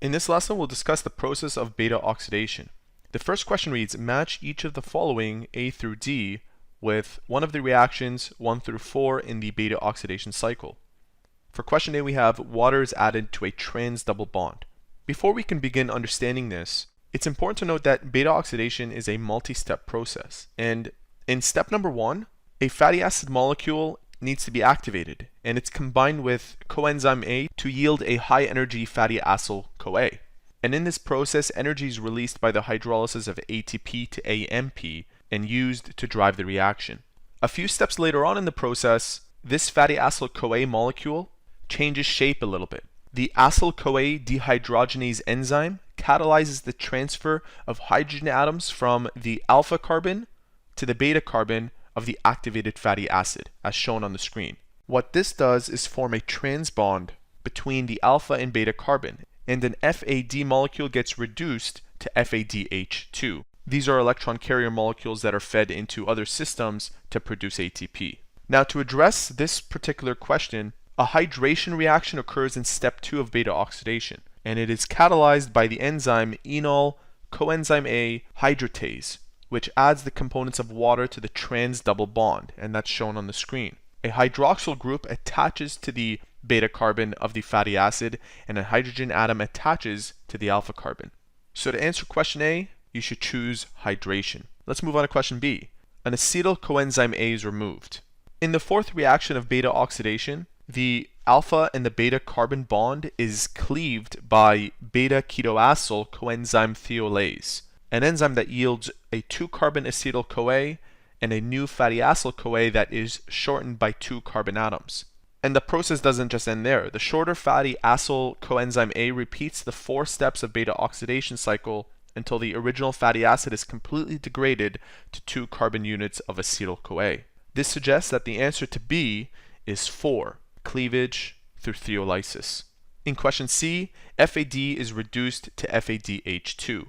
In this lesson, we'll discuss the process of beta oxidation. The first question reads, match each of the following A through D with one of the reactions 1 through 4 in the beta oxidation cycle. For question A, we have water is added to a trans double bond. Before we can begin understanding this, it's important to note that beta oxidation is a multi-step process. And in step number 1, a fatty acid molecule needs to be activated, and it's combined with coenzyme A to yield a high-energy fatty acyl CoA. And in this process, energy is released by the hydrolysis of ATP to AMP and used to drive the reaction. A few steps later on in the process, this fatty acyl CoA molecule changes shape a little bit. The acyl CoA dehydrogenase enzyme catalyzes the transfer of hydrogen atoms from the alpha carbon to the beta carbon of the activated fatty acid, as shown on the screen. What this does is form a trans bond between the alpha and beta carbon, and an FAD molecule gets reduced to FADH2. These are electron carrier molecules that are fed into other systems to produce ATP. Now, to address this particular question, a hydration reaction occurs in step 2 of beta oxidation, and it is catalyzed by the enzyme enol coenzyme A hydratase, which adds the components of water to the trans double bond, and that's shown on the screen. A hydroxyl group attaches to the beta carbon of the fatty acid, and a hydrogen atom attaches to the alpha carbon. So to answer question A, you should choose hydration. Let's move on to question B. An acetyl coenzyme A is removed. In the fourth reaction of beta oxidation, the alpha and the beta carbon bond is cleaved by beta ketoacyl coenzyme thiolysis, an enzyme that yields a 2-carbon acetyl CoA and a new fatty acyl CoA that is shortened by 2 carbon atoms. And the process doesn't just end there. The shorter fatty acyl coenzyme A repeats the 4 steps of beta oxidation cycle until the original fatty acid is completely degraded to 2 carbon units of acetyl CoA. This suggests that the answer to B is 4, cleavage through thiolysis. In question C, FAD is reduced to FADH2.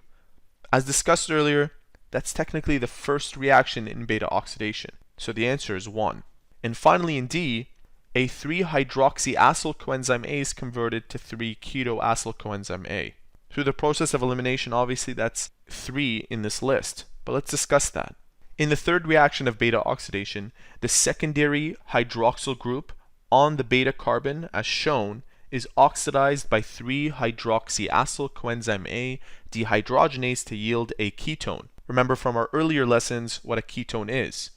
As discussed earlier, that's technically the first reaction in beta oxidation, so the answer is 1. And finally in D, a 3-hydroxyacyl coenzyme A is converted to 3-ketoacyl coenzyme A. Through the process of elimination, obviously that's 3 in this list, but let's discuss that. In the third reaction of beta oxidation, the secondary hydroxyl group on the beta carbon, as shown, is oxidized by 3-hydroxyacyl coenzyme A dehydrogenase to yield a ketone. Remember from our earlier lessons what a ketone is.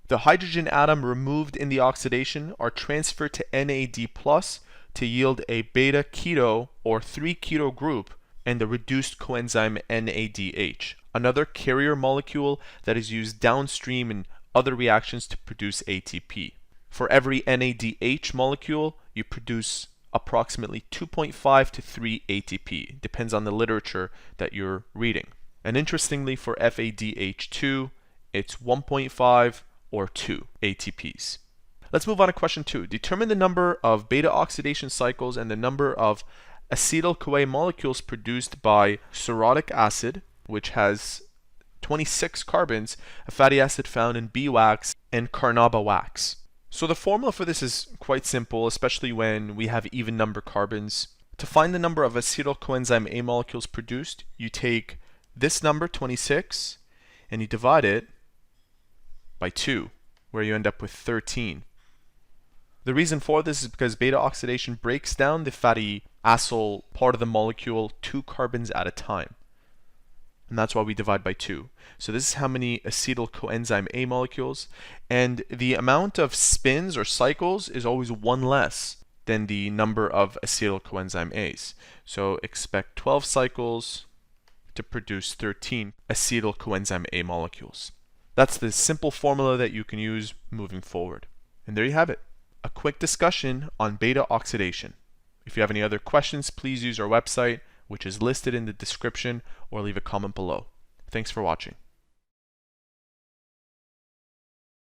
The hydrogen atom removed in the oxidation are transferred to NAD+ to yield a beta keto or 3-keto group and the reduced coenzyme NADH, another carrier molecule that is used downstream in other reactions to produce ATP. For every NADH molecule, you produce approximately 2.5 to 3 ATP. Depends on the literature that you're reading. And interestingly, for FADH2, it's 1.5 or 2 ATPs. Let's move on to question 2. Determine the number of beta oxidation cycles and the number of acetyl CoA molecules produced by cerotic acid, which has 26 carbons, a fatty acid found in beeswax and carnauba wax. So the formula for this is quite simple, especially when we have even number carbons. To find the number of acetyl coenzyme A molecules produced, you take this number, 26, and you divide it by 2, where you end up with 13. The reason for this is because beta oxidation breaks down the fatty acyl part of the molecule 2 carbons at a time. And that's why we divide by 2. So this is how many acetyl coenzyme A molecules, and the amount of spins or cycles is always 1 less than the number of acetyl coenzyme A's. So expect 12 cycles to produce 13 acetyl coenzyme A molecules. That's the simple formula that you can use moving forward. And there you have it, a quick discussion on beta oxidation. If you have any other questions, please use our website, which is listed in the description, or leave a comment below. Thanks for watching.